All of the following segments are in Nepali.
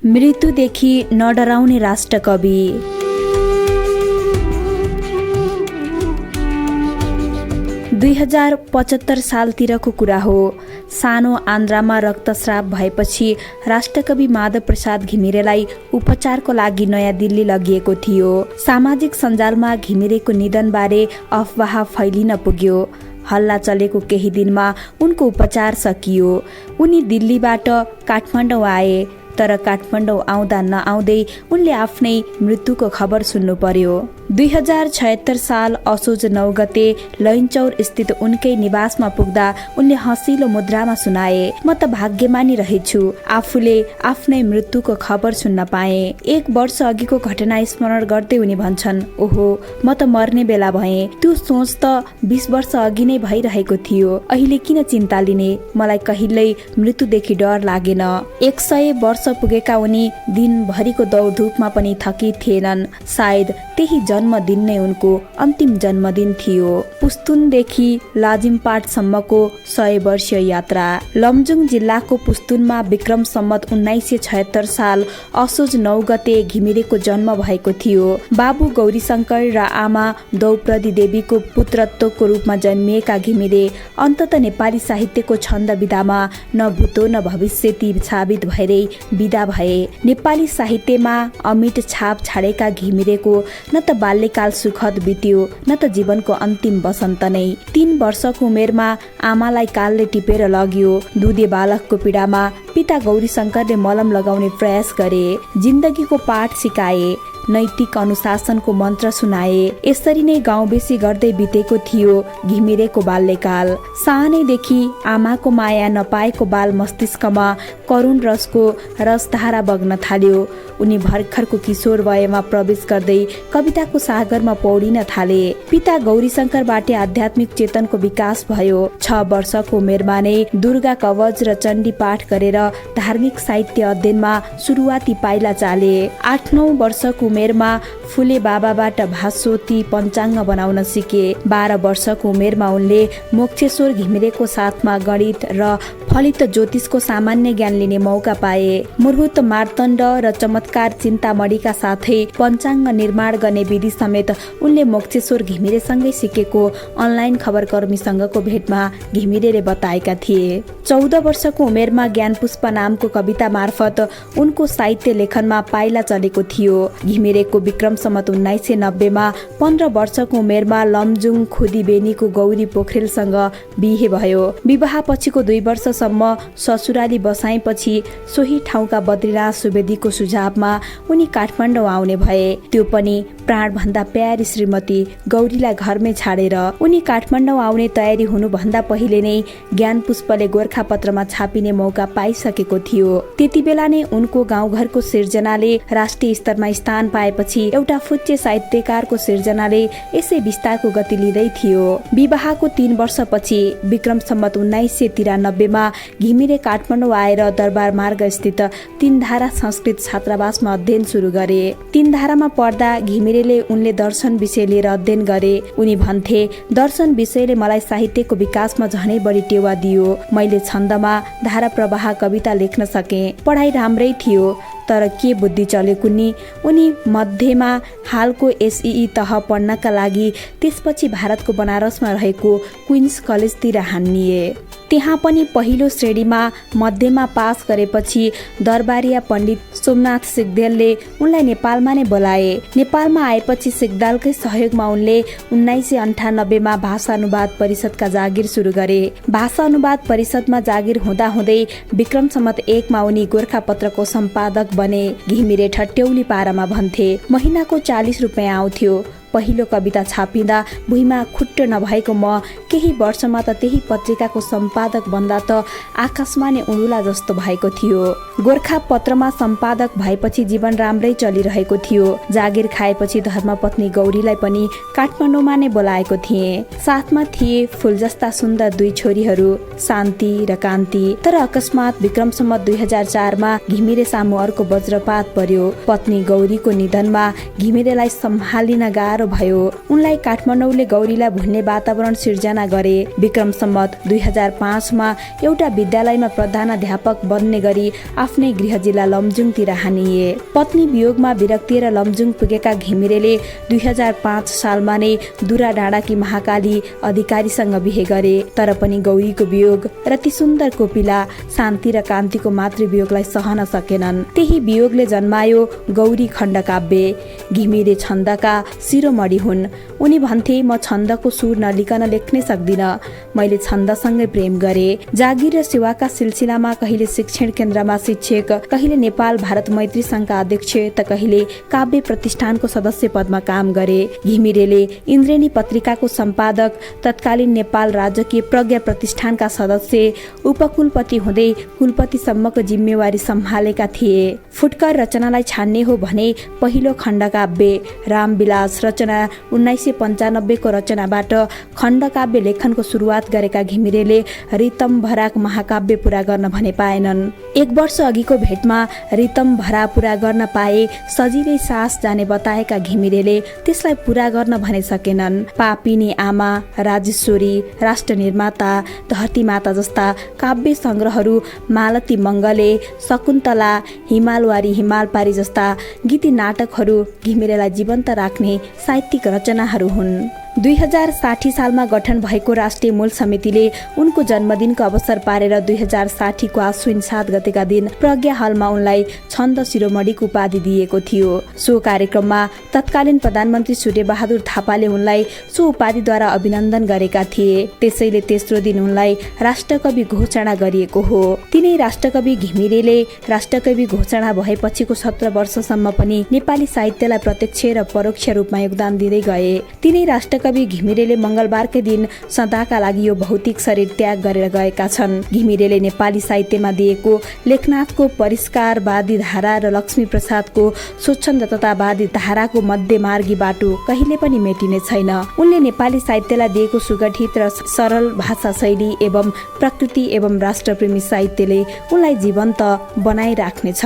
मृत्युदेखि नडराउने राष्ट्रकवि। 2075 सालतिरको कुरा हो। सानो आन्द्रामा रक्तस्राव भएपछि राष्ट्रकवि माधव प्रसाद घिमिरेलाई उपचारको लागि नयाँ दिल्ली लगिएको थियो। सामाजिक सञ्जालमा घिमिरेको निधनबारे अफवाह फैलिन पुग्यो। हल्ला चलेको केही दिनमा उनको उपचार सकियो। उनी दिल्लीबाट काठमाडौँ आए, तर काठमाडौँ आउँदा नआउँदै उनले आफ्नै मृत्युको खबर सुन्नु पर्यो। 2076 साल असोज 9 गते लैनचौर स्थित उनकै निवासमा पुग्दा उनले हँसिलो मुद्रामा सुनाए, म त भाग्यमानी रहेछु, आफूले आफ्नै मृत्युको खबर सुन्न पाए। 1 वर्ष अघिको घटना स्मरण गर्दै उनी भन्छन्, ओहो म त मर्ने बेला भएँ। त्यो सोच त 20 वर्ष अघि नै भइरहेको थियो। अहिले किन चिन्ता लिने, मलाई कहिल्यै मृत्युदेखि डर लागेन। 100 वर्ष पुगेका उनी दिनभरिको दौडधुपमा पनि थकित थिएनन्। सायद त्यही जन्मदिन नै उनको अन्तिम जन्मदिन थियो। पुस्तुनदेखि लाजिमपाटसम्मको 100 वर्षीय यात्रा। लमजुङ जिल्लाको पुस्तुनमा विक्रम सम्मत 1976 साल असोज 9 गते घिमिरेको जन्म भएको थियो। बाबु गौरीशंकर र आमा द्रौपदी देवीको पुत्रत्वको रूपमा जन्मिएका घिमिरे अन्तत नेपाली साहित्यको छन्द विधामा न भूतो न भविष्य ती साबित भएरै विदा भए। नेपाली साहित्यमा अमिट छाप छाडेका घिमिरेको न त बाल्यकाल सुखद बित्यो, न त जीवनको अन्तिम वसन्त नै। 3 वर्षको उमेरमा आमालाई कालले टिपेर लग्यो। दुधे बालकको पीडामा पिता गौरीशंकरले मलम लगाउने प्रयास गरे। जिन्दगीको पाठ सिकाए, नैतिक अनुशासनको मन्त्र सुनाए। यसरी नै गाउँबेसी गर्दै बितेको थियो घिमिरेको बाल्यकाल। सानैदेखि आमाको माया नपाएको बाल मस्तिष्कमा करुण रसको रसधारा बग्न थाल्यो। उनी भर्खरको किशोर वयमा प्रवेश गर्दै कविताको सागरमा पौडिन थाले। पिता गौरीशंकरबाट आध्यात्मिक चेतनको विकास भयो। 6 वर्षको उमेरमा नै दुर्गा कवच र चण्डी पाठ गरेर धार्मिक साहित्य अध्ययनमा सुरुवाती पाइला चाले। 8-9 वर्षको उमेरमा फुले बाबाबाट भाषोती पञ्चाङ्ग बनाउन सिके। 12 वर्षको उमेरमा उनले मोक्षेश्वर घिमिरेको साथमा गणित र फलित ज्योतिषको सामान्य ज्ञान लिने मौका पाए। मुर्हुत मार्तण्ड र चमत्कार चिन्तामणिका साथै पञ्चाङ्ग निर्माण गर्ने विधि समेत उनले मोक्षेश्वर घिमिरेसँगै सिकेको अनलाइन खबरकर्मीसँगको भेटमा घिमिरेले बताएका थिए। 14 वर्षको उमेरमा ज्ञानपुष्प नामको कविता मार्फत उनको साहित्य लेखनमा पाइला चलेको थियो। घिमिरेको विक्रम सम्मत 1990 मा 15 वर्षको उमेरमा लमजुङ खुदीबेनीको गौरी पोखरेलसँग बिहे भयो। विवाह पछिको 2 वर्षसम्म ससुराली बसाएपछि सोही ठाउँका बद्रीनाथ सुवेदीको सुझावमा उनी काठमाडौँ आउने भए। त्यो पनि प्राणभन्दा प्यारी श्रीमती गौरीलाई घरमै छाडेर। उनी काठमाडौँ आउने तयारी हुनुभन्दा पहिले नै ज्ञानपुष्पले गोरखापत्रमा छापिने मौका पाइसकेको थियो। त्यति बेला नै उनको गाउँघरको सिर्जनाले राष्ट्रिय स्तरमा स्थान पाएपछि एउटा फुच्चे साहित्यकारको सिर्जनाले यसै विस्तारको गति लिँदै थियो। विवाहको 3 वर्षपछि विक्रम सम्मत 1993 मा घिमिरे काठमाडौँ आएर दरबार मार्ग स्थित 3 धारा संस्कृत छात्रावासमा अध्ययन सुरु गरे। 3 धारामा पढ्दा घिमिरेले उनले दर्शन विषय लिएर अध्ययन गरे। उनी भन्थे, दर्शन विषयले मलाई साहित्यको विकासमा झनै बढी टेवा दियो। मैले छन्दमा धारा प्रवाह कविता लेख्न सके। पढाइ राम्रै थियो, तर के बुद्धि चल्यो कुन्नी। उनी मध्यमा हालको एसईई तह पढ्नका लागि त्यसपछि भारतको बनारसमा रहेको क्वीन्स कलेजतिर हानिए। त्यहाँ पनि पहिलो श्रेणीमा मध्यमा पास गरेपछि दरबारिया पण्डित सोमनाथ सिग्देलले उनलाई नेपालमा नै बोलाए। नेपालमा आएपछि सिग्देलकै सहयोगमा उनले 1998 मा भाषा अनुवाद परिषदका जागिर सुरु गरे। भाषा अनुवाद परिषदमा जागिर हुँदाहुँदै विक्रम सम्मत 1 मा उनी गोरखापत्रको सम्पादक बने। घिमिरे ठट्यौली पारामा भन्थे, महिनाको 40 रुपियाँ आउँथ्यो। पहिलो कविता छापिँदा भुइँमा खुट्टो नभएको म केही वर्षमा त त्यही पत्रिकाको सम्पादक बन्दा त आकाशमा नै उडुला जस्तो भएको थियो। गोरखापत्रमा सम्पादक भएपछि जीवन राम्रै चलिरहेको थियो। जागिर खाएपछि धर्मपत्नी गौरीलाई पनि काठमाडौँमा नै बोलाएको थिए। साथमा थिए फूल जस्ता सुन्दर 2 छोरीहरू, शान्ति र कान्ति। तर अकस्मात विक्रम सम्मत 2004 मा घिमिरे सामु अर्को वज्रपात पर्यो। पत्नी गौरीको निधनमा घिमिरेलाई सम्हालिन गाह्रो भयो। उनलाई काठमाडौँले गौरीलाई भुल्ने वातावरण सिर्जना गरे। विक्रम सम्वत 2005 एउटा विद्यालयमा प्रधानाध्यापक बन्ने गरी आफ्नै गृह जिल्ला लमजुङतिर हानिए। पत्नी वियोगमा विरक्तिएर लमजुङ पुगेका घिमिरेले 2005 सालमा नै दुरा डाँडाकी महाकाली अधिकारीसँग बिहे गरे। तर पनि गौरीको वियोग र ती सुन्दर कोपिला शान्ति र कान्तिको मातृवियोगलाई सहन सकेनन्। त्यही वियोगले जन्मायो गौरी खण्डकाव्य। घिमिरे छन्दका शिरोमणि हुन्। उनी भन्थे, म छन्दको सुर नलिकन लेख्नै सक्दिन, मैले छन्दसँगै प्रेम गरे। जागिर र सेवाका सिलसिलामा कहिले शिक्षण केन्द्रमा शिक्षक, कहिले नेपाल भारत मैत्री संघका अध्यक्ष त कहिले काव्य प्रतिष्ठानको सदस्य पदमा काम गरे। घिमिरेले इन्द्रेणी पत्रिकाको सम्पादक, तत्कालीन नेपाल राजकीय प्रज्ञा प्रतिष्ठानका सदस्य, उपकुलपति हुँदै कुलपतिसम्मको जिम्मेवारी सम्हालेका थिए। फुटकर रचनालाई छान्ने हो भने पहिलो खण्डकाव्य रामविलास रचना 1995 को रचनाबाट खण्डकाव्य लेखनको सुरुवात गरेका घिमिरेले रितमभरा महाकाव्य पूरा गर्न भने पाएनन्। 1 वर्ष अघिको भेटमा रितमभरा पूरा गर्न पाए सजिलै सास जाने बताएका घिमिरेले त्यसलाई पूरा गर्न भने सकेनन्। पापिनी आमा, राजेश्वरी, राष्ट्र निर्माता, धरती माता जस्ता काव्य संग्रहहरू, मालती मङ्गले, शकुन्तला, हिमालवारी हिमालपारी जस्ता गीती नाटकहरू घिमिरेलाई जीवन्त राख्ने साहित्यिक रचनाहरू हुन्। 2060 सालमा गठन भएको राष्ट्रिय मूल समितिले उनको जन्मदिनको अवसर पारेर 2060 को आश्विन 7 गतेका दिन प्रज्ञा हलमा उनलाई छन्द शिरोमणिको उपाधि दिएको थियो। सो कार्यक्रममा तत्कालीन प्रधानमन्त्री सूर्यबहादुर थापाले उनलाई सो उपाधिद्वारा अभिनन्दन गरेका थिए। त्यसैले तेस्रो दिन उनलाई राष्ट्रकवि घोषणा गरिएको हो। तिनै राष्ट्रकवि घिमिरेले राष्ट्रकवि घोषणा भएपछिको 17 वर्षसम्म पनि नेपाली साहित्यलाई प्रत्यक्ष र परोक्ष रूपमा योगदान दिँदै गए। तिनै राष्ट्रकवि घिमिरेले मंगलबारकै दिन सदाका लागि यो भौतिक शरीर त्याग गरेर गएका छन्। घिमिरेले नेपाली साहित्यमा दिएको लेखनाथको परिष्कारवादी धारा र लक्ष्मी प्रसादको स्वच्छन्दतावादी धाराको मध्यमार्गी बाटो कहिले पनि मेटिने छैन। उनले नेपाली साहित्यलाई दिएको सुगठित र सरल भाषा शैली एवं प्रकृति एवं राष्ट्रप्रेमी साहित्यले उनलाई जीवन्त बनाइराख्नेछ।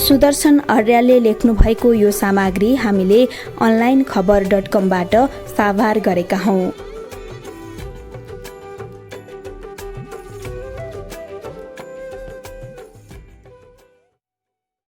सुदर्शन अर्यालले लेख्नु भएको यो सामग्री हामीले onlinekhabar.com बाट साभार गरेका हौं।